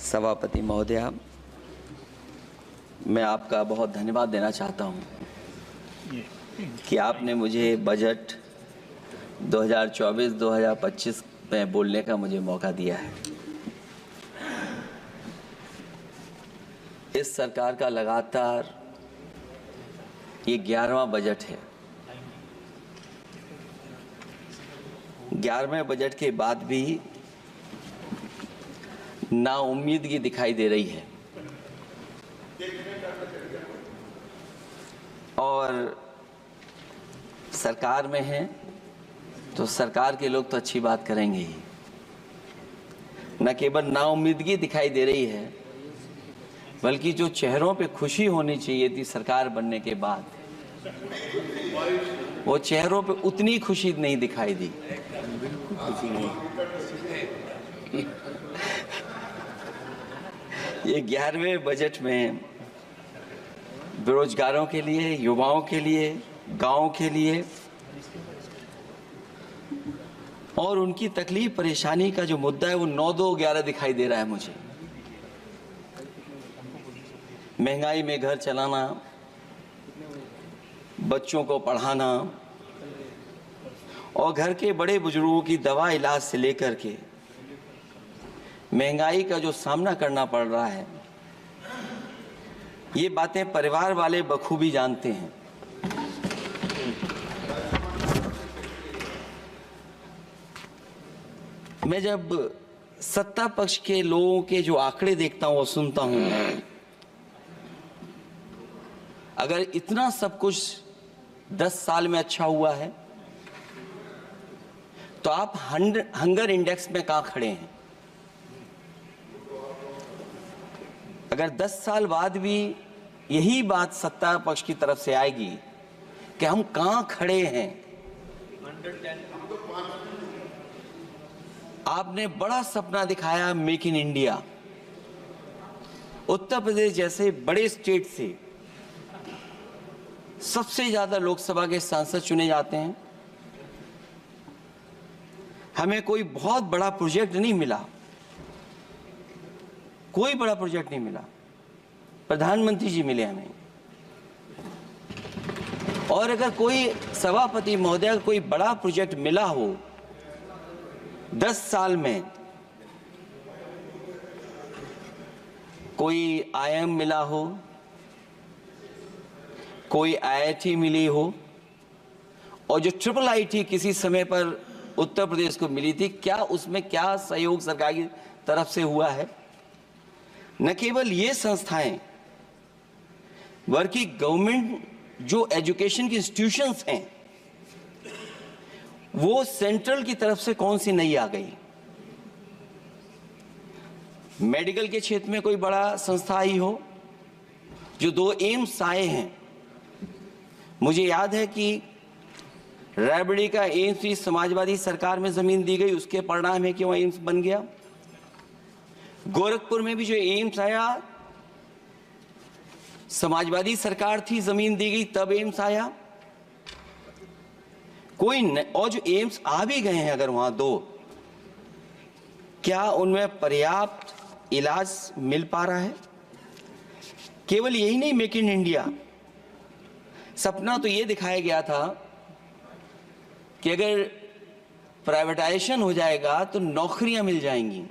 सभापति महोदया, मैं आपका बहुत धन्यवाद देना चाहता हूं कि आपने मुझे बजट 2024-2025 में बोलने का मुझे मौका दिया है। इस सरकार का लगातार ये 11वां बजट है। 11वें बजट के बाद भी नाउम्मीदगी दिखाई दे रही है और सरकार में हैं तो सरकार के लोग तो अच्छी बात करेंगे ही। न केवल नाउम्मीदगी दिखाई दे रही है बल्कि जो चेहरों पे खुशी होनी चाहिए थी सरकार बनने के बाद, वो चेहरों पे उतनी खुशी नहीं दिखाई दी। ये 11वें बजट में बेरोजगारों के लिए, युवाओं के लिए, गांव के लिए और उनकी तकलीफ परेशानी का जो मुद्दा है वो 9-2-11 दिखाई दे रहा है मुझे। महंगाई में घर चलाना, बच्चों को पढ़ाना और घर के बड़े बुजुर्गों की दवा इलाज से लेकर के महंगाई का जो सामना करना पड़ रहा है, ये बातें परिवार वाले बखूबी जानते हैं। मैं जब सत्ता पक्ष के लोगों के जो आंकड़े देखता हूं और सुनता हूं, अगर इतना सब कुछ 10 साल में अच्छा हुआ है तो आप हंगर इंडेक्स में कहां खड़े हैं? अगर 10 साल बाद भी यही बात सत्ता पक्ष की तरफ से आएगी कि हम कहां खड़े हैं। आपने बड़ा सपना दिखाया make in India. Uttar Pradesh जैसे बड़े स्टेट से सबसे ज्यादा लोकसभा के सांसद चुने जाते हैं। हमें कोई बहुत बड़ा प्रोजेक्ट नहीं मिला, कोई बड़ा प्रोजेक्ट नहीं मिला। प्रधानमंत्री जी मिले हमें। और अगर कोई सभापति महोदय का कोई बड़ा प्रोजेक्ट मिला हो 10 साल में, कोई आईआईएम मिला हो, कोई आईआईटी मिली हो और जो ट्रिपल आईटी किसी समय पर उत्तर प्रदेश को मिली थी, क्या उसमें क्या सहयोग सरकार की तरफ से हुआ है? न केवल ये संस्थाएं बल्कि गवर्नमेंट जो एजुकेशन की इंस्टीट्यूशंस हैं वो सेंट्रल की तरफ से कौन सी नई आ गई? मेडिकल के क्षेत्र में कोई बड़ा संस्था ही हो? जो 2 एम्स आए हैं, मुझे याद है कि रायबरेली का एम्स भी समाजवादी सरकार में जमीन दी गई, उसके परिणाम है कि वह एम्स बन गया। गोरखपुर में भी जो एम्स आया, समाजवादी सरकार थी, जमीन दी गई, तब एम्स आया। और जो एम्स आ भी गए हैं अगर वहां 2, क्या उनमें पर्याप्त इलाज मिल पा रहा है? केवल यही नहीं, मेक इन इंडिया सपना तो ये दिखाया गया था कि अगर प्राइवेटाइजेशन हो जाएगा तो नौकरियां मिल जाएंगी।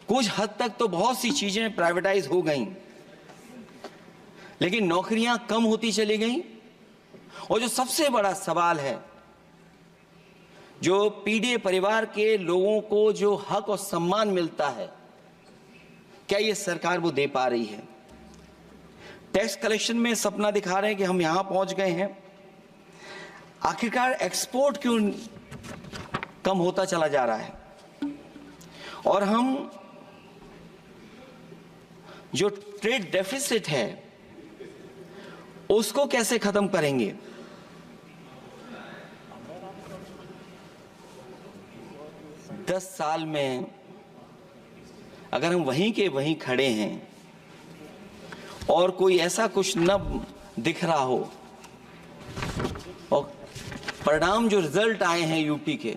कुछ हद तक तो बहुत सी चीजें प्राइवेटाइज हो गईं, लेकिन नौकरियां कम होती चली गईं। और जो सबसे बड़ा सवाल है, जो पीड़ित परिवार के लोगों को जो हक और सम्मान मिलता है, क्या ये सरकार वो दे पा रही है? टैक्स कलेक्शन में सपना दिखा रहे हैं कि हम यहां पहुंच गए हैं, आखिरकार एक्सपोर्ट क्यों कम होता चला जा रहा है? और हम जो ट्रेड डेफिसिट है उसको कैसे खत्म करेंगे? दस साल में अगर हम वहीं के वहीं खड़े हैं और कोई ऐसा कुछ न दिख रहा हो और परिणाम जो रिजल्ट आए हैं यूपी के,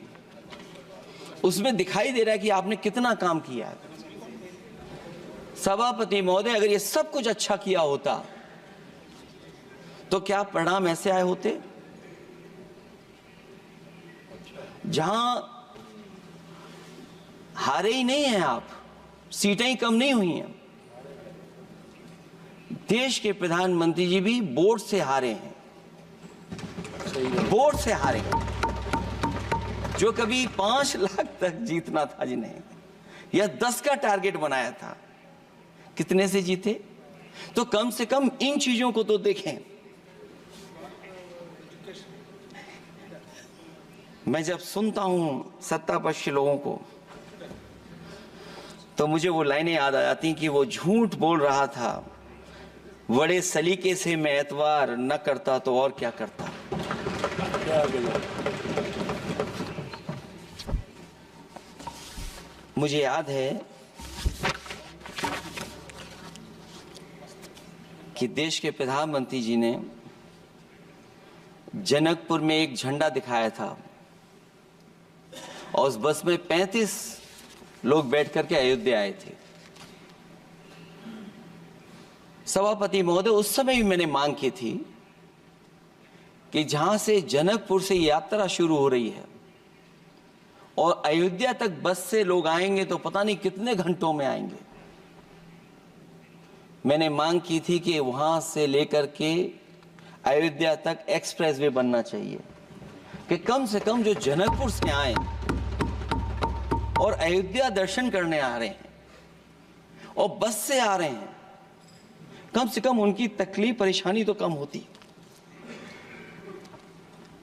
उसमें दिखाई दे रहा है कि आपने कितना काम किया है। सभापति महोदय, अगर ये सब कुछ अच्छा किया होता तो क्या परिणाम ऐसे आए होते? जहां हारे ही नहीं हैं आप, सीटें ही कम नहीं हुई हैं। देश के प्रधानमंत्री जी भी वोट से हारे हैं, वोट से हारे। जो कभी 5 लाख तक जीतना था जिन्हें, या 10 का टारगेट बनाया था, कितने से जीते? तो कम से कम इन चीजों को तो देखें। मैं जब सुनता हूं सत्तापक्ष लोगों को तो मुझे वो लाइनें याद आ जाती कि वो झूठ बोल रहा था, बड़े सलीके से मैं एतवार न करता तो और क्या करता। मुझे याद है कि देश के प्रधानमंत्री जी ने जनकपुर में एक झंडा दिखाया था और उस बस में 35 लोग बैठ करके अयोध्या आए थे। सभापति महोदय, उस समय भी मैंने मांग की थी कि जहां से जनकपुर से यात्रा शुरू हो रही है और अयोध्या तक बस से लोग आएंगे तो पता नहीं कितने घंटों में आएंगे। मैंने मांग की थी कि वहां से लेकर के अयोध्या तक एक्सप्रेसवे बनना चाहिए कि कम से कम जो जनकपुर से आए और अयोध्या दर्शन करने आ रहे हैं और बस से आ रहे हैं, कम से कम उनकी तकलीफ परेशानी तो कम होती।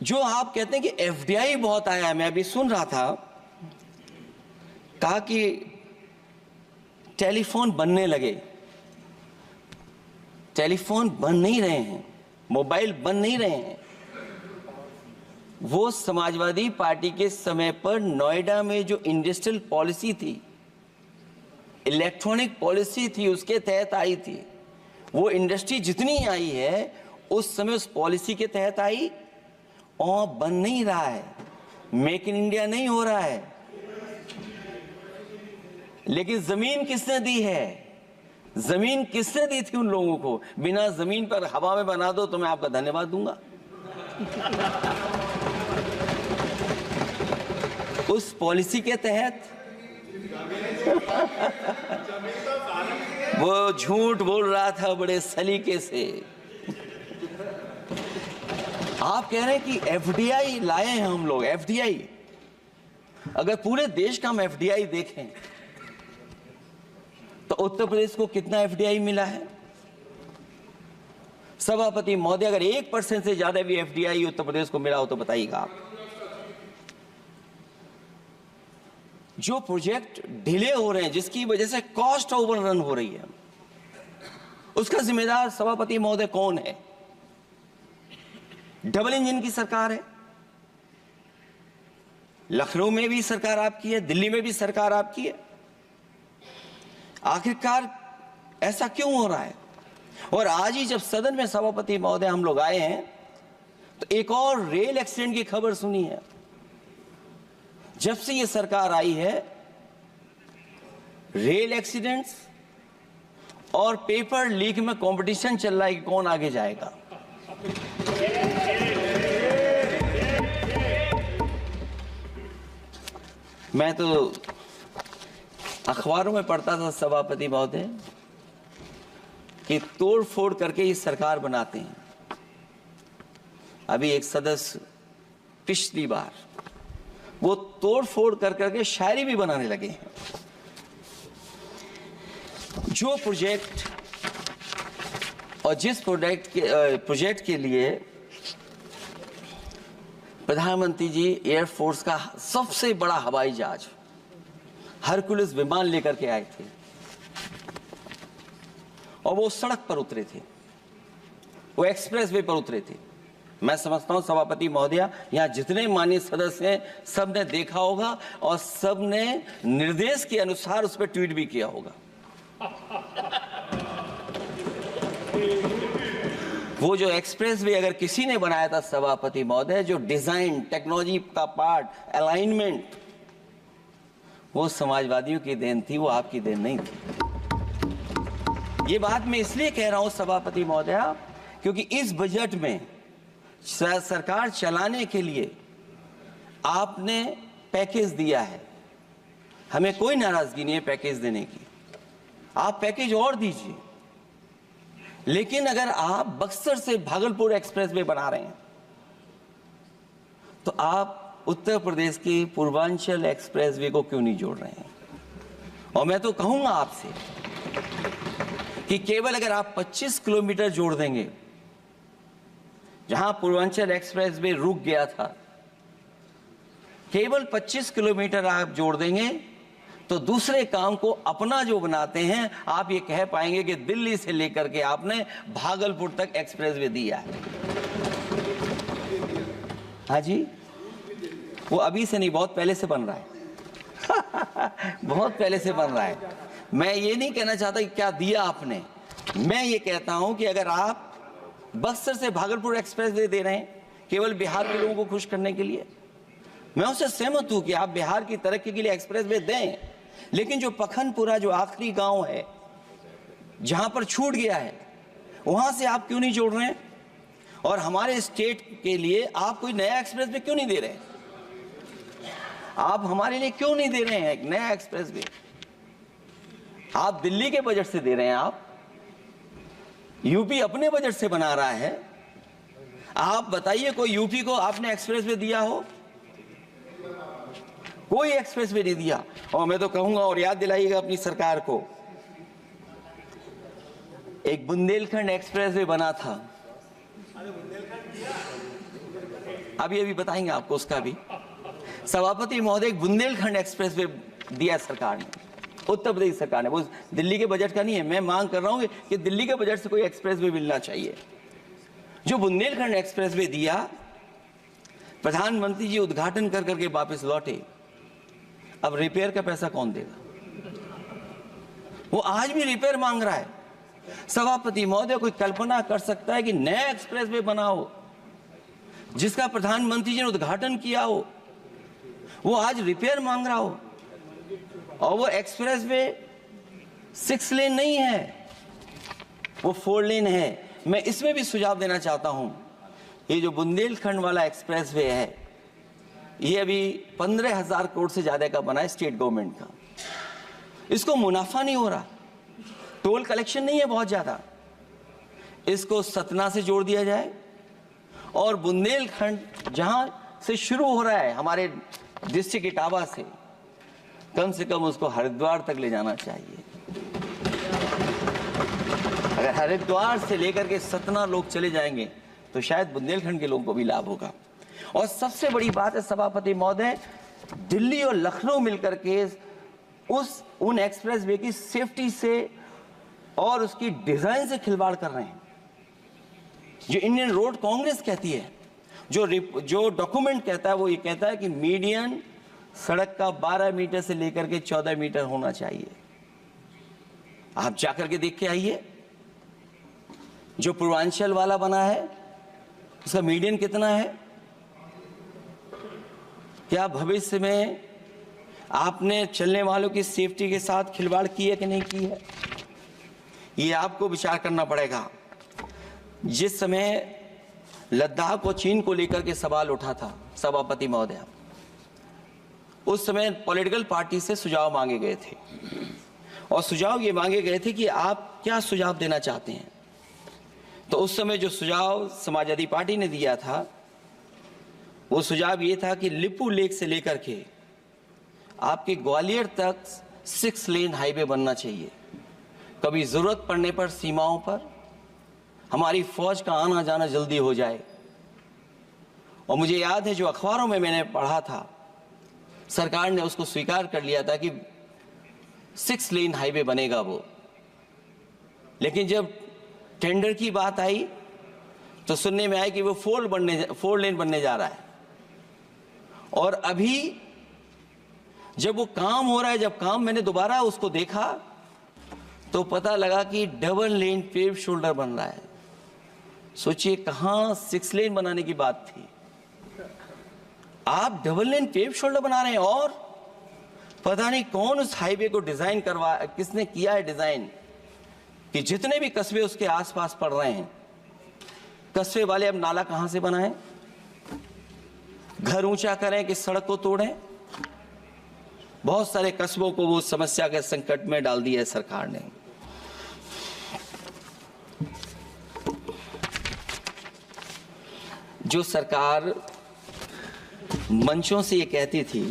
जो आप कहते हैं कि एफडीआई बहुत आया है, मैं अभी सुन रहा था, कहा कि टेलीफोन बनने लगे। टेलीफोन बन नहीं रहे हैं, मोबाइल बन नहीं रहे हैं। वो समाजवादी पार्टी के समय पर नोएडा में जो इंडस्ट्रियल पॉलिसी थी, इलेक्ट्रॉनिक पॉलिसी थी, उसके तहत आई थी। वो इंडस्ट्री जितनी आई है उस समय उस पॉलिसी के तहत आई और बन नहीं रहा है। मेक इन इंडिया नहीं हो रहा है। लेकिन जमीन किसने दी है? जमीन किसने दी थी उन लोगों को? बिना जमीन पर हवा में बना दो तो मैं आपका धन्यवाद दूंगा। उस पॉलिसी के तहत वो झूठ बोल रहा था बड़े सलीके से। आप कह रहे हैं कि एफडीआई लाए हैं हम लोग। एफडीआई, अगर पूरे देश का हम एफडीआई देखें तो उत्तर प्रदेश को कितना एफडीआई मिला है? सभापति महोदय, अगर 1% से ज्यादा भी एफडीआई उत्तर प्रदेश को मिला हो तो बताइएगा आप। जो प्रोजेक्ट डिले हो रहे हैं, जिसकी वजह से कॉस्ट ओवररन हो रही है, उसका जिम्मेदार सभापति महोदय कौन है? डबल इंजन की सरकार है। लखनऊ में भी सरकार आपकी है, दिल्ली में भी सरकार आपकी है। आखिरकार ऐसा क्यों हो रहा है? और आज ही जब सदन में सभापति महोदय हम लोग आए हैं तो एक और रेल एक्सीडेंट की खबर सुनी है। जब से ये सरकार आई है, रेल एक्सीडेंट्स और पेपर लीक में कंपटीशन चल रहा है कि कौन आगे जाएगा। मैं तो अखबारों में पढ़ता था सभापति महोदय कि तोड़ फोड़ करके ये सरकार बनाते हैं। अभी एक सदस्य पिछली बार वो तोड़ फोड़ कर करके शायरी भी बनाने लगे हैं। जो प्रोजेक्ट और जिस प्रोजेक्ट के लिए प्रधानमंत्री जी एयरफोर्स का सबसे बड़ा हवाई जहाज हरकुलिस विमान लेकर के आए थे और वो सड़क पर उतरे थे, वो एक्सप्रेसवे पर उतरे थे। मैं समझता हूं सभापति महोदय, यहां जितने माननीय सदस्य हैं सब ने देखा होगा और सब ने निर्देश के अनुसार उस पर ट्वीट भी किया होगा। वो जो एक्सप्रेसवे अगर किसी ने बनाया था सभापति महोदय, जो डिजाइन, टेक्नोलॉजी का पार्ट, अलाइनमेंट, वो समाजवादियों की देन थी, वो आपकी देन नहीं थी। ये बात मैं इसलिए कह रहा हूं सभापति महोदया, क्योंकि इस बजट में सरकार चलाने के लिए आपने पैकेज दिया है। हमें कोई नाराजगी नहीं है पैकेज देने की, आप पैकेज और दीजिए। लेकिन अगर आप बक्सर से भागलपुर एक्सप्रेसवे बना रहे हैं तो आप उत्तर प्रदेश की पूर्वांचल एक्सप्रेसवे को क्यों नहीं जोड़ रहे हैं? और मैं तो कहूंगा आपसे कि केवल अगर आप 25 किलोमीटर जोड़ देंगे, जहां पूर्वांचल एक्सप्रेसवे रुक गया था, केवल 25 किलोमीटर आप जोड़ देंगे तो दूसरे काम को अपना जो बनाते हैं, आप ये कह पाएंगे कि दिल्ली से लेकर के आपने भागलपुर तक एक्सप्रेसवे दिया है। हाँ जी, वो अभी से नहीं, बहुत पहले से बन रहा है। बहुत पहले से बन रहा है। मैं ये नहीं कहना चाहता कि क्या दिया आपने, मैं ये कहता हूं कि अगर आप बक्सर से भागलपुर एक्सप्रेसवे दे रहे हैं केवल बिहार के लोगों को खुश करने के लिए, मैं उससे सहमत हूं कि आप बिहार की तरक्की के लिए एक्सप्रेसवे दें, लेकिन जो पखनपुरा जो आखिरी गांव है जहां पर छूट गया है, वहां से आप क्यों नहीं जोड़ रहे हैं? और हमारे स्टेट के लिए आप कोई नया एक्सप्रेसवे क्यों नहीं दे रहे हैं? आप हमारे लिए क्यों नहीं दे रहे हैं एक नया एक्सप्रेसवे? आप दिल्ली के बजट से दे रहे हैं, आप यूपी अपने बजट से बना रहा है। आप बताइए कोई यूपी को आपने एक्सप्रेसवे दिया हो? कोई एक्सप्रेसवे नहीं दिया। और मैं तो कहूंगा, और याद दिलाइएगा अपनी सरकार को, एक बुंदेलखंड एक्सप्रेसवे बना था, अभी बताएंगे आपको उसका भी। सभापति महोदय, एक बुंदेलखंड एक्सप्रेसवे दिया सरकार ने, उत्तर प्रदेश सरकार ने, वो दिल्ली के बजट का नहीं है। मैं मांग कर रहा हूं कि दिल्ली के बजट से कोई एक्सप्रेसवे मिलना चाहिए। जो बुंदेलखंड एक्सप्रेसवे दिया, प्रधानमंत्री जी उद्घाटन कर करके वापस लौटे। अब रिपेयर का पैसा कौन देगा? वो आज भी रिपेयर मांग रहा है। सभापति महोदय, कोई कल्पना कर सकता है कि नया एक्सप्रेसवे बना हो जिसका प्रधानमंत्री जी ने उद्घाटन किया हो, वो आज रिपेयर मांग रहा हो? और वो एक्सप्रेसवे 6 लेन नहीं है, वो 4 लेन है। मैं इसमें भी सुझाव देना चाहता हूं, ये जो बुंदेलखंड वाला एक्सप्रेसवे है, ये अभी 15,000 करोड़ से ज्यादा का बना है स्टेट गवर्नमेंट का। इसको मुनाफा नहीं हो रहा, टोल कलेक्शन नहीं है बहुत ज्यादा। इसको सतना से जोड़ दिया जाए और बुंदेलखंड जहां से शुरू हो रहा है हमारे डिस्ट्रिक्ट इटावा से, कम से कम उसको हरिद्वार तक ले जाना चाहिए। अगर हरिद्वार से लेकर के सतना लोग चले जाएंगे तो शायद बुंदेलखंड के लोगों को भी लाभ होगा। और सबसे बड़ी बात है सभापति महोदय, दिल्ली और लखनऊ मिलकर के उन एक्सप्रेसवे की सेफ्टी से और उसकी डिजाइन से खिलवाड़ कर रहे हैं। जो इंडियन रोड कांग्रेस कहती है, जो डॉक्यूमेंट कहता है, वो ये कहता है कि मीडियन सड़क का 12 मीटर से लेकर के 14 मीटर होना चाहिए। आप जाकर के देख के आइए, जो पूर्वांचल वाला बना है उसका मीडियन कितना है? क्या भविष्य में आपने चलने वालों की सेफ्टी के साथ खिलवाड़ की है कि नहीं की है? ये आपको विचार करना पड़ेगा। जिस समय लद्दाख और चीन को लेकर के सवाल उठा था सभापति महोदय, उस समय पॉलिटिकल पार्टी से सुझाव मांगे गए थे और सुझाव ये मांगे गए थे कि आप क्या सुझाव देना चाहते हैं। तो उस समय जो सुझाव समाजवादी पार्टी ने दिया था, वो सुझाव ये था कि लिपू लेक से लेकर के आपके ग्वालियर तक 6 लेन हाईवे बनना चाहिए। कभी जरूरत पड़ने पर सीमाओं पर हमारी फौज का आना जाना जल्दी हो जाए। और मुझे याद है, जो अखबारों में मैंने पढ़ा था, सरकार ने उसको स्वीकार कर लिया था कि 6 लेन हाईवे बनेगा वो। लेकिन जब टेंडर की बात आई तो सुनने में आया कि वो 4 लेन बनने जा रहा है। और अभी जब वो काम हो रहा है, जब काम मैंने दोबारा उसको देखा तो पता लगा कि डबल लेन पेव शोल्डर बन रहा है। सोचिए, कहां 6 लेन बनाने की बात थी, आप डबल लेन पेव शोल्डर बना रहे हैं। और पता नहीं कौन उस हाईवे को डिजाइन किसने किया है डिजाइन कि जितने भी कस्बे उसके आसपास पड़ रहे हैं, कस्बे वाले अब नाला कहां से बनाएं, घर ऊंचा करें कि सड़क को तोड़ें। बहुत सारे कस्बों को वो समस्या के संकट में डाल दिया है सरकार ने। जो सरकार मंचों से ये कहती थी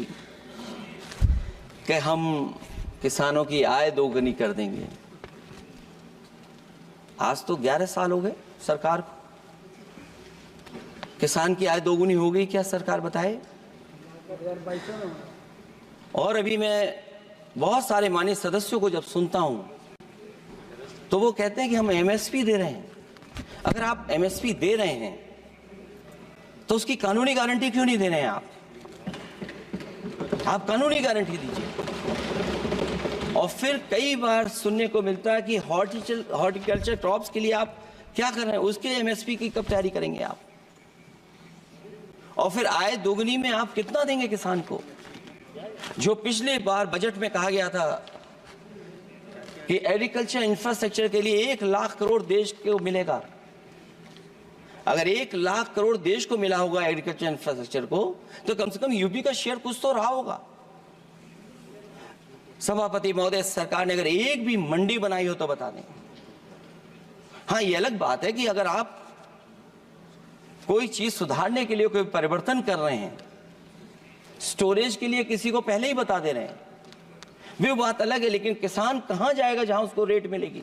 कि हम किसानों की आय दोगुनी कर देंगे, आज तो 11 साल हो गए सरकार को। किसान की आय दोगुनी हो गई क्या सरकार बताए? और अभी मैं बहुत सारे माननीय सदस्यों को जब सुनता हूं तो वो कहते हैं कि हम एमएसपी दे रहे हैं। अगर आप एमएसपी दे रहे हैं तो उसकी कानूनी गारंटी क्यों नहीं दे रहे हैं आप कानूनी गारंटी दीजिए। और फिर कई बार सुनने को मिलता है कि हॉर्टिकल्चर क्रॉप्स के लिए आप क्या कर रहे हैं, उसके एमएसपी की कब तैयारी करेंगे आप? और फिर आय दोगुनी में आप कितना देंगे किसान को? जो पिछले बार बजट में कहा गया था कि एग्रीकल्चर इंफ्रास्ट्रक्चर के लिए 1 लाख करोड़ देश को मिलेगा। अगर 1 लाख करोड़ देश को मिला होगा एग्रीकल्चर इंफ्रास्ट्रक्चर को, तो कम से कम यूपी का शेयर कुछ तो रहा होगा। सभापति महोदय, सरकार ने अगर एक भी मंडी बनाई हो तो बता दें। हाँ, ये अलग बात है कि अगर आप कोई चीज सुधारने के लिए कोई परिवर्तन कर रहे हैं, स्टोरेज के लिए किसी को पहले ही बता दे रहे हैं, वो बात अलग है। लेकिन किसान कहां जाएगा जहां उसको रेट मिलेगी?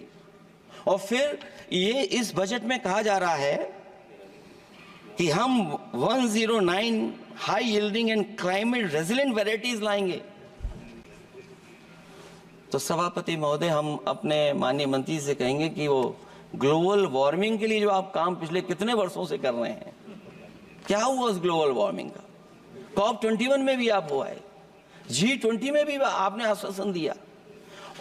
और फिर ये इस बजट में कहा जा रहा है कि हम 109 high yielding and climate resilient varieties लाएंगे। तो सभापति महोदय, हम अपने माननीय मंत्री से कहेंगे कि वो ग्लोबल वार्मिंग के लिए जो आप काम पिछले कितने वर्षों से कर रहे हैं, क्या हुआ उस ग्लोबल वार्मिंग का? COP21 में भी आप हुआ है, G20 में भी आपने आश्वासन दिया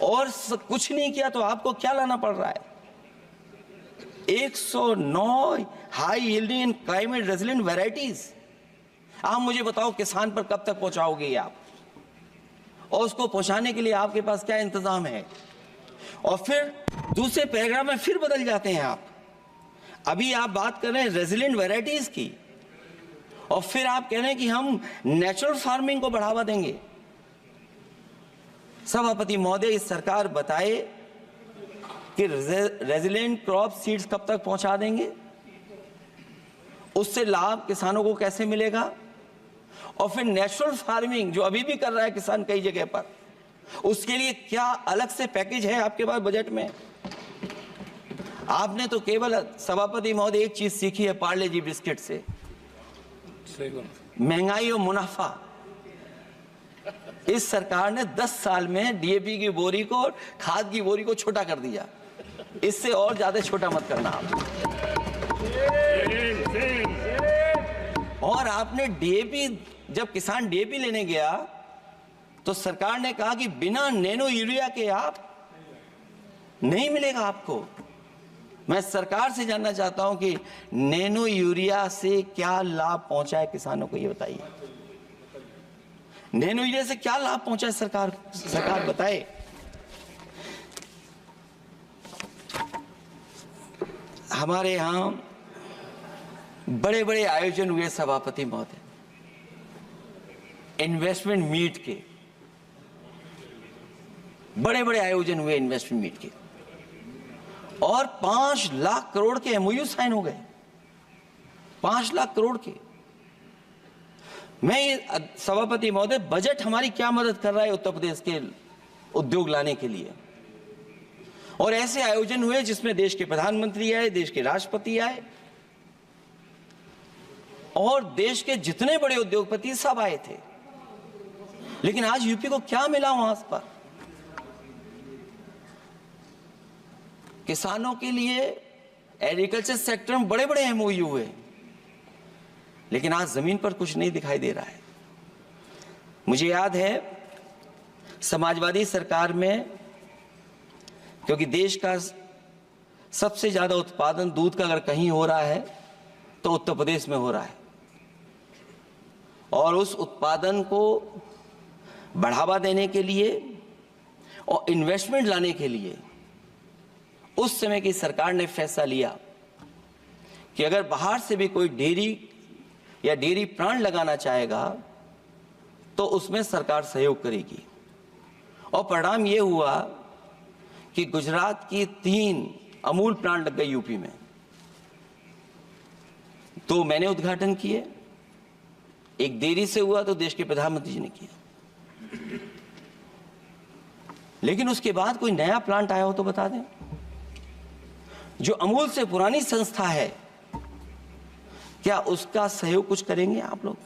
और कुछ नहीं किया, तो आपको क्या लाना पड़ रहा है? 109 high yielding and climate resilient varieties. आप मुझे बताओ किसान पर कब तक पहुंचाओगे आप, और उसको पहुंचाने के लिए आपके पास क्या इंतजाम है? और फिर दूसरे पैराग्राफ में फिर बदल जाते हैं आप। अभी आप बात कर रहे हैं रेजिलिएंट वैरायटीज की, और फिर आप कह रहे हैं कि हम नेचुरल फार्मिंग को बढ़ावा देंगे। सभापति महोदय, इस सरकार बताए कि रेजिलिएंट क्रॉप सीड्स कब तक पहुंचा देंगे, उससे लाभ किसानों को कैसे मिलेगा? और फिर नेचुरल फार्मिंग जो अभी भी कर रहा है किसान कई जगह पर, उसके लिए क्या अलग से पैकेज है आपके पास बजट में? आपने तो केवल सभापति महोदय एक चीज सीखी है पार्ले जी बिस्किट से, महंगाई और मुनाफा। इस सरकार ने 10 साल में डीएपी की बोरी को, खाद की बोरी को छोटा कर दिया। इससे और ज्यादा छोटा मत करना आप। और आपने डीएपी, जब किसान डीएपी लेने गया तो सरकार ने कहा कि बिना नैनो यूरिया के आप नहीं मिलेगा आपको। मैं सरकार से जानना चाहता हूं कि नैनो यूरिया से क्या लाभ पहुंचा है किसानों को, ये बताइए। नैनो यूरिया से क्या लाभ पहुंचा है सरकार बताए। हमारे यहां बड़े बड़े आयोजन हुए सभापति महोदय, इन्वेस्टमेंट मीट के बड़े बड़े आयोजन हुए इन्वेस्टमेंट मीट के, और 5 लाख करोड़ के एमओयू साइन हो गए, 5 लाख करोड़ के। मैं ये सभापति महोदय, बजट हमारी क्या मदद कर रहा है उत्तर प्रदेश के उद्योग लाने के लिए? और ऐसे आयोजन हुए जिसमें देश के प्रधानमंत्री आए, देश के राष्ट्रपति आए, और देश के जितने बड़े उद्योगपति सब आए थे। लेकिन आज यूपी को क्या मिला वहां पर? किसानों के लिए एग्रीकल्चर सेक्टर में बड़े बड़े एमओयू हुए, लेकिन आज जमीन पर कुछ नहीं दिखाई दे रहा है। मुझे याद है समाजवादी सरकार में, क्योंकि देश का सबसे ज्यादा उत्पादन दूध का अगर कहीं हो रहा है तो उत्तर प्रदेश में हो रहा है, और उस उत्पादन को बढ़ावा देने के लिए और इन्वेस्टमेंट लाने के लिए उस समय की सरकार ने फैसला लिया कि अगर बाहर से भी कोई डेयरी या डेयरी प्लांट लगाना चाहेगा तो उसमें सरकार सहयोग करेगी। और परिणाम यह हुआ कि गुजरात की 3 अमूल प्लांट लग गए यूपी में। तो मैंने उद्घाटन किए, एक देरी से हुआ तो देश के प्रधानमंत्री जी ने किया। लेकिन उसके बाद कोई नया प्लांट आया हो तो बता दें। जो अमूल से पुरानी संस्था है, क्या उसका सहयोग कुछ करेंगे आप लोग?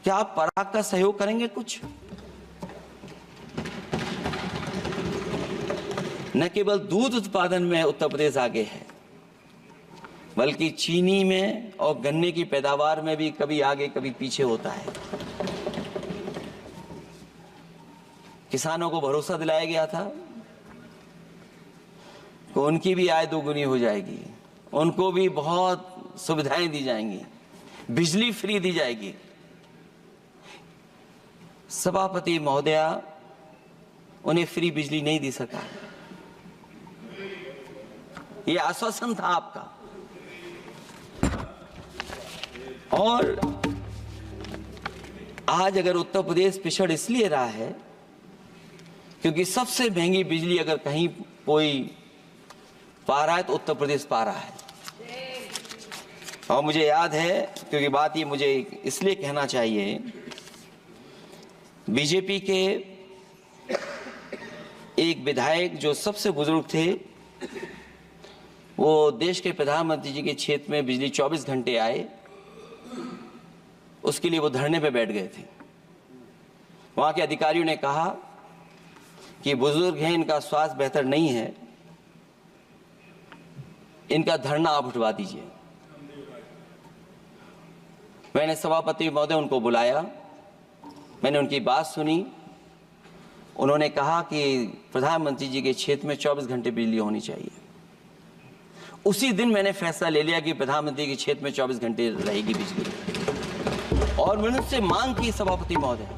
क्या आप पराग का सहयोग करेंगे कुछ? न केवल दूध उत्पादन में उत्तर प्रदेश आगे है, बल्कि चीनी में और गन्ने की पैदावार में भी कभी आगे कभी पीछे होता है। किसानों को भरोसा दिलाया गया था कि उनकी भी आय दोगुनी हो जाएगी, उनको भी बहुत सुविधाएं दी जाएंगी, बिजली फ्री दी जाएगी। सभापति महोदया, उन्हें फ्री बिजली नहीं दी सका। यह आश्वासन था आपका। और आज अगर उत्तर प्रदेश पिछड़ इसलिए रहा है क्योंकि सबसे महंगी बिजली अगर कहीं कोई पा रहा है तो उत्तर प्रदेश पा रहा है। और मुझे याद है, क्योंकि बात ये मुझे इसलिए कहना चाहिए, बीजेपी के एक विधायक जो सबसे बुजुर्ग थे, वो देश के प्रधानमंत्री जी के क्षेत्र में बिजली 24 घंटे आए, उसके लिए वो धरने पे बैठ गए थे। वहां के अधिकारियों ने कहा कि बुजुर्ग हैं, इनका स्वास्थ्य बेहतर नहीं है, इनका धरना आप उठवा दीजिए। मैंने सभापति महोदय उनको बुलाया, मैंने उनकी बात सुनी। उन्होंने कहा कि प्रधानमंत्री जी के क्षेत्र में 24 घंटे बिजली होनी चाहिए। उसी दिन मैंने फैसला ले लिया कि प्रधानमंत्री के क्षेत्र में 24 घंटे रहेगी बिजली। और मैंने उनसे मांग की, सभापति महोदय,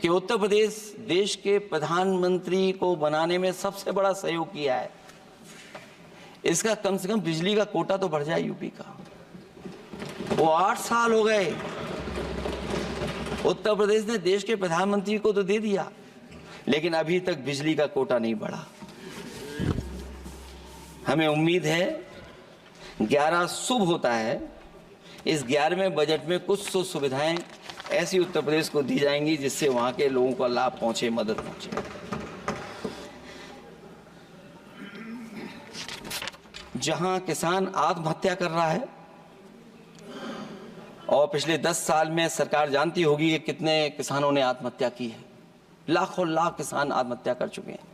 कि उत्तर प्रदेश देश के प्रधानमंत्री को बनाने में सबसे बड़ा सहयोग किया है, इसका कम से कम बिजली का कोटा तो बढ़ जाए यूपी का। वो 8 साल हो गए, उत्तर प्रदेश ने देश के प्रधानमंत्री को तो दे दिया, लेकिन अभी तक बिजली का कोटा नहीं बढ़ा। हमें उम्मीद है 11 शुभ होता है, इस 11वें बजट में कुछ तो सुविधाएं ऐसी उत्तर प्रदेश को दी जाएंगी जिससे वहां के लोगों को लाभ पहुंचे, मदद पहुंचे। जहां किसान आत्महत्या कर रहा है, और पिछले 10 साल में सरकार जानती होगी कि कितने किसानों ने आत्महत्या की है, लाखों लाख किसान आत्महत्या कर चुके हैं।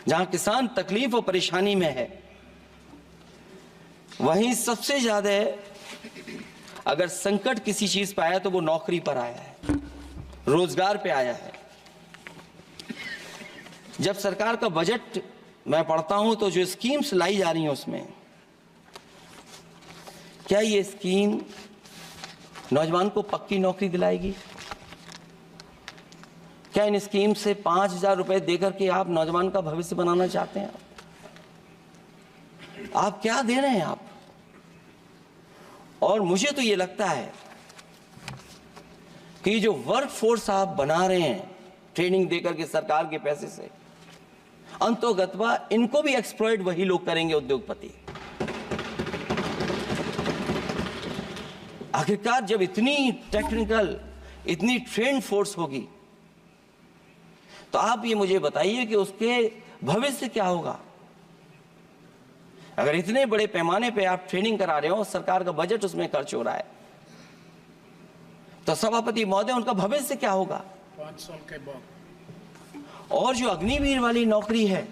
जहां किसान तकलीफ और परेशानी में है, वहीं सबसे ज्यादा अगर संकट किसी चीज पर आया तो वो नौकरी पर आया है, रोजगार पे आया है। जब सरकार का बजट मैं पढ़ता हूं तो जो स्कीम्स लाई जा रही हैं उसमें, क्या ये स्कीम नौजवान को पक्की नौकरी दिलाएगी? क्या इन स्कीम से 5,000 रुपए देकर के आप नौजवान का भविष्य बनाना चाहते हैं? आप क्या दे रहे हैं आप? और मुझे तो ये लगता है कि जो वर्क फोर्स आप बना रहे हैं ट्रेनिंग देकर के सरकार के पैसे से, अंतोगत्वा इनको भी एक्सप्लॉइट वही लोग करेंगे, उद्योगपति। आखिरकार जब इतनी टेक्निकल, इतनी ट्रेन फोर्स होगी, तो आप ये मुझे बताइए कि उसके भविष्य क्या होगा। अगर इतने बड़े पैमाने पे आप ट्रेनिंग करा रहे हो, सरकार का बजट उसमें खर्च हो रहा है, तो सभापति महोदय उनका भविष्य क्या होगा? 5 साल के बाद। और जो अग्निवीर वाली नौकरी है,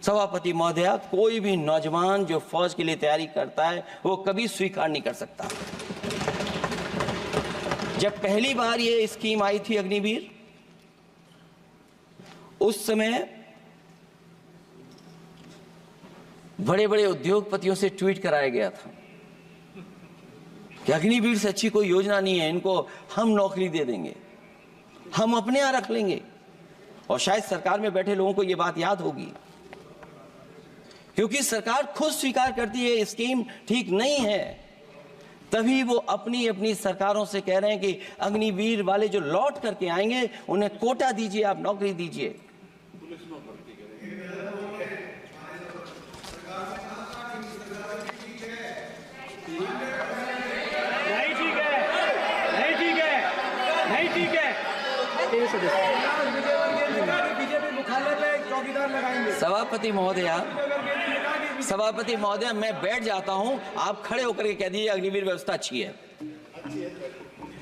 सभापति महोदय, कोई भी नौजवान जो फौज के लिए तैयारी करता है वो कभी स्वीकार नहीं कर सकता। जब पहली बार ये स्कीम आई थी अग्निवीर, उस समय बड़े बड़े उद्योगपतियों से ट्वीट कराया गया था कि कि अग्निवीर से अच्छी कोई योजना नहीं है, इनको हम नौकरी दे देंगे, हम अपने यहाँ रख लेंगे। और शायद सरकार में बैठे लोगों को यह बात याद होगी, क्योंकि सरकार खुद स्वीकार करती है स्कीम ठीक नहीं है, तभी वो अपनी अपनी सरकारों से कह रहे हैं कि अग्निवीर वाले जो लौट करके आएंगे उन्हें कोटा दीजिए, आप नौकरी दीजिए। सभापति महोदय, मैं बैठ जाता हूं, आप खड़े होकर के कह दीजिए अग्निवीर व्यवस्था अच्छी है।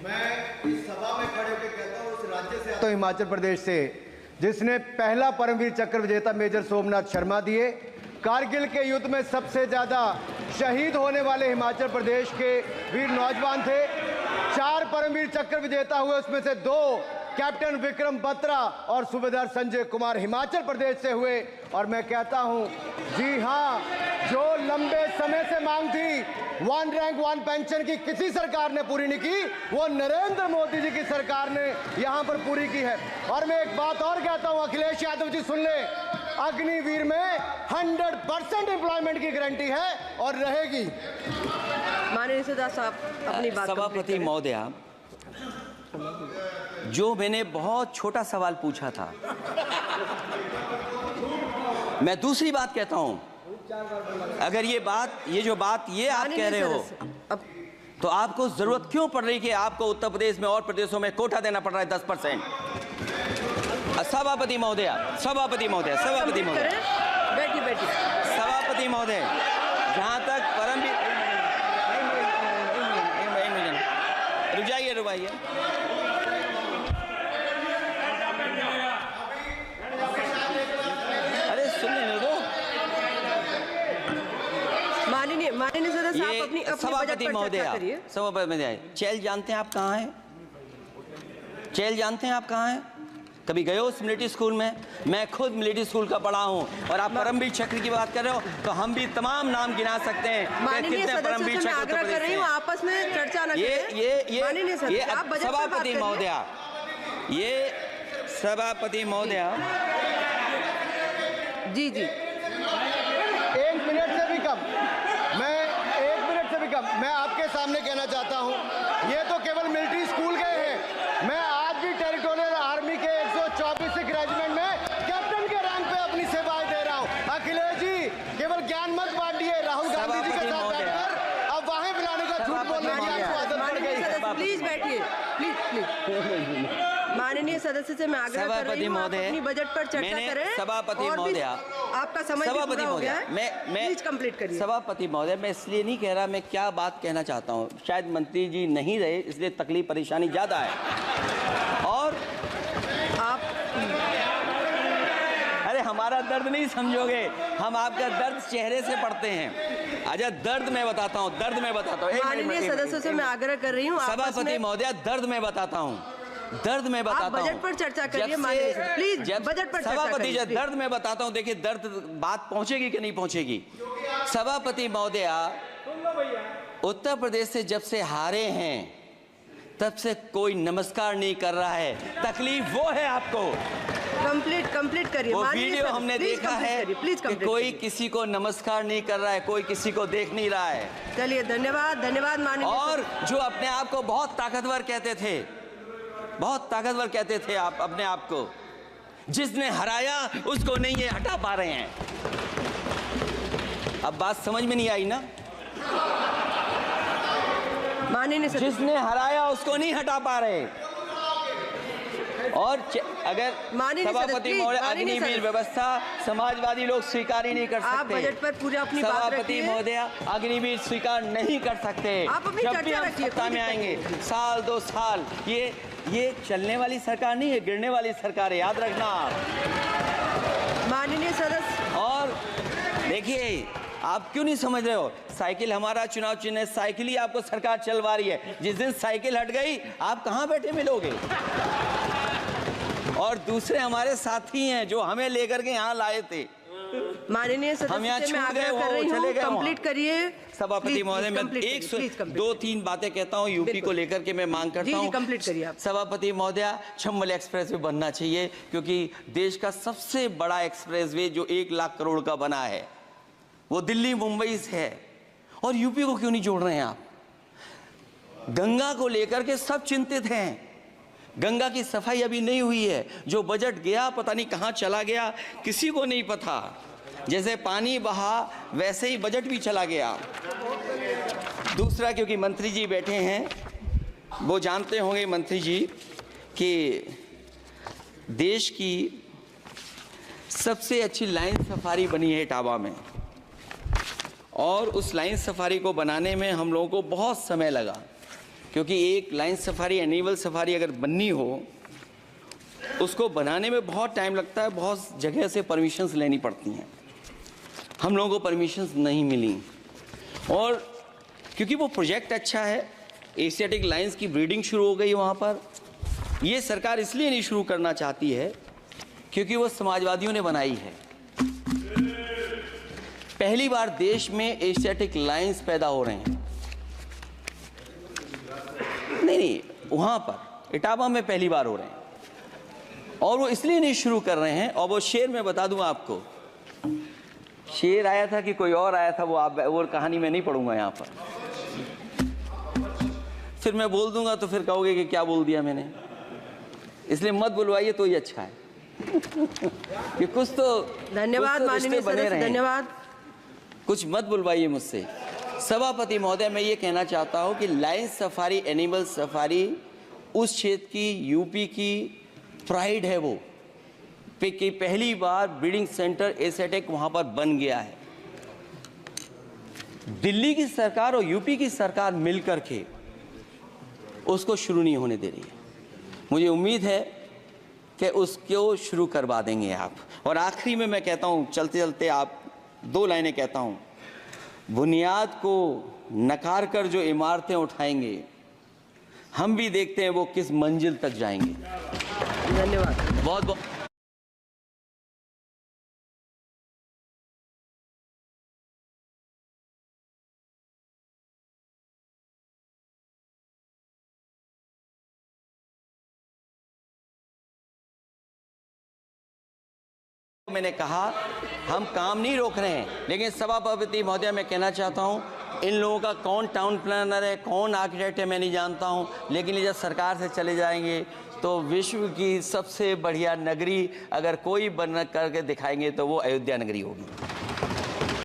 मैं इस सभा में खड़े होकर कहता हूं, उस राज्य से आता हूं, हिमाचल प्रदेश से, जिसने पहला परमवीर चक्र विजेता मेजर सोमनाथ शर्मा दिए। कारगिल के युद्ध में सबसे ज्यादा शहीद होने वाले हिमाचल प्रदेश के वीर नौजवान थे। 4 परमवीर चक्र विजेता हुए, उसमें से 2 कैप्टन विक्रम बत्रा और सूबेदार संजय कुमार हिमाचल प्रदेश से हुए। और मैं कहता हूं, जी हां, जो लंबे समय से मांग थी 1 रैंक 1 पेंशन की किसी सरकार ने पूरी नहीं की, वो नरेंद्र मोदी जी की सरकार ने यहां पर पूरी की है। और मैं एक बात और कहता हूं, अखिलेश यादव जी सुन ले, अग्निवीर में 100% एम्प्लॉयमेंट की गारंटी है और रहेगी। माननीय सदस्य साहब अपनी बात। सभापति महोदया, जो मैंने बहुत छोटा सवाल पूछा था, मैं दूसरी बात कहता हूं। अगर ये जो बात आप कह रहे हो, तो आपको जरूरत क्यों पड़ रही कि आपको उत्तर प्रदेश में और प्रदेशों में कोटा देना पड़ रहा है 10%? सभापति महोदय, सभापति महोदय, सभापति महोदय, सभापति महोदय, जहां तक परमवीर, रुक जाइए, अरे सुन लेने दो। माननीय सदस्य, आप अपनी सभापति महोदय, सभापति महोदय, चैल जानते हैं आप कहाँ हैं? चैल जानते हैं आप कहाँ हैं? कभी गए हो मिलिट्री स्कूल में? मैं खुद मिलिट्री स्कूल का पढ़ा हूं। और आप परमवीर चक्र की बात कर रहे हो, तो हम भी तमाम नाम गिना सकते हैं। माननीय सदस्य से मैं आग्रह कर रही हूं, आपस में चर्चा न करें। ये सभापति महोदय, ये सभापति महोदय, जी 1 मिनट से भी कम, मैं आपके सामने कहना चाहता हूं, ये तो केवल मिलिट्री स्कूल गए हैं। मैं आज भी टेरिटोरियल आर्मी के 124 रेजिमेंट में कैप्टन के रैंक पे अपनी सेवाएं दे रहा हूं। अखिलेश जी, केवल ज्ञान मत बांटिए। राहुल गांधी जी के साथ बैठकर अब वहां बुलाने का झूठ बोलने की आपको आदत पड़ गई। प्लीज बैठिए, प्लीज। माननीय सदस्य से मैं आग्रह कर रही हूं, आप अपनी बजट पर चर्चा करें। सभापति महोदय, आपका समय पूरा हो गया है, मैं प्लीज कंप्लीट करिए। सभापति महोदय, मैं इसलिए नहीं कह रहा, मैं क्या बात कहना चाहता हूं, शायद मंत्री जी नहीं रहे इसलिए तकलीफ परेशानी ज्यादा है। और आप, अरे हमारा दर्द नहीं समझोगे, हम आपका दर्द चेहरे से पढ़ते हैं। अच्छा, दर्द मैं बताता हूँ, माननीय सदस्यों से मैं आग्रह कर रही हूँ, सभापति महोदय, दर्द मैं बताता हूँ, बजट पर चर्चा करिए। प्लीज बजट पर सभापति जी, दर्द मैं बताता हूँ। देखिए, दर्द बात पहुंचेगी कि नहीं पहुंचेगी। सभापति महोदय, उत्तर प्रदेश से जब से हारे हैं तब से कोई नमस्कार नहीं कर रहा है। तकलीफ वो है आपको। कंप्लीट करिए। वो वीडियो हमने देखा है कि कोई किसी को नमस्कार नहीं कर रहा है, कोई किसी को देख नहीं रहा है। चलिए, धन्यवाद माननीय। और जो अपने आप को बहुत ताकतवर कहते थे, आप अपने आप को, जिसने हराया उसको नहीं ये हटा पा रहे हैं। अब बात समझ में नहीं आई ना? माननीय जिसने हराया उसको नहीं हटा पा रहे। और अगर सभापति महोदय, अग्निवीर व्यवस्था समाजवादी लोग स्वीकार ही नहीं कर सकते। आप बजट पर पूरी अपनी बात रखिए। सभापति महोदय, अग्निवीर स्वीकार नहीं कर सकते। जब भी हम सत्ता में आएंगे, 1-2 साल, ये चलने वाली सरकार नहीं है, गिरने वाली सरकार है, याद रखना। माननीय सदस्य, और देखिए, आप क्यों नहीं समझ रहे हो? साइकिल हमारा चुनाव चिन्ह है, साइकिल ही आपको सरकार चलवा रही है। जिस दिन साइकिल हट गई, आप कहां बैठे मिलोगे? और दूसरे हमारे साथी हैं जो हमें लेकर के यहां लाए थे। माननीय हम यहाँ सदस्य से मैं छूट गए, आग्रह कर वो रही चले हूँ, गए वहाँ। कंप्लीट करिए। सभापति महोदय, मैं Please, एक please complete। दो तीन बातें कहता हूँ यूपी को लेकर के मैं मांग करता हूँ। जी, कंप्लीट करिए आप। सभापति महोदय, चंबल एक्सप्रेस वे बनना चाहिए, क्योंकि देश का सबसे बड़ा एक्सप्रेस वे जो 1 लाख करोड़ का बना है वो दिल्ली मुंबई से है, और यूपी को क्यों नहीं जोड़ रहे हैं आप? गंगा को लेकर के सब चिंतित हैं, गंगा की सफाई अभी नहीं हुई है। जो बजट गया पता नहीं कहां चला गया, किसी को नहीं पता। जैसे पानी बहा वैसे ही बजट भी चला गया। दूसरा, क्योंकि मंत्री जी बैठे हैं, वो जानते होंगे मंत्री जी कि देश की सबसे अच्छी लाइन सफारी बनी है इटावा में, और उस लाइन सफारी को बनाने में हम लोगों को बहुत समय लगा, क्योंकि एक लाइन सफारी, एनिमल सफारी अगर बननी हो, उसको बनाने में बहुत टाइम लगता है, बहुत जगह से परमिशंस लेनी पड़ती हैं। हम लोगों को परमिशंस नहीं मिली, और क्योंकि वो प्रोजेक्ट अच्छा है, एशियाटिक लाइन्स की ब्रीडिंग शुरू हो गई वहाँ पर। ये सरकार इसलिए नहीं शुरू करना चाहती है क्योंकि वो समाजवादियों ने बनाई है। पहली बार देश में एशियाटिक लाइन्स पैदा हो रहे हैं। नहीं, वहाँ पर इटावा में पहली बार हो रहे हैं, और वो इसलिए नहीं शुरू कर रहे हैं। और वो शेर मैं बता दूं आपको, शेर आया था कि कोई और आया था, वो कहानी मैं नहीं पढ़ूंगा यहाँ पर, फिर मैं बोल दूंगा तो फिर कहोगे कि क्या बोल दिया मैंने, इसलिए मत बुलवाइए तो ही अच्छा है। कि कुछ तो धन्यवाद माननीय सदस्य, धन्यवाद। कुछ मत बुलवाइए मुझसे। सभापति महोदय, मैं ये कहना चाहता हूँ कि लाइन सफारी, एनिमल सफारी उस क्षेत्र की, यूपी की प्राइड है वो, कि पहली बार ब्रीडिंग सेंटर एशियाटिक वहाँ पर बन गया है। दिल्ली की सरकार और यूपी की सरकार मिलकर के उसको शुरू नहीं होने दे रही है। मुझे उम्मीद है कि उसको शुरू करवा देंगे आप। और आखिरी में मैं कहता हूँ, चलते चलते आप 2 लाइनें कहता हूँ, बुनियाद को नकार कर जो इमारतें उठाएंगे, हम भी देखते हैं वो किस मंजिल तक जाएंगे। धन्यवाद। बहुत बहुत मैंने कहा हम काम नहीं रोक रहे हैं, लेकिन सभापति महोदय मैं कहना चाहता हूं, इन लोगों का कौन टाउन प्लानर है, कौन आर्किटेक्ट है, मैं नहीं जानता हूं, लेकिन ये जब सरकार से चले जाएंगे तो विश्व की सबसे बढ़िया नगरी अगर कोई बन करके दिखाएंगे तो वो अयोध्या नगरी होगी।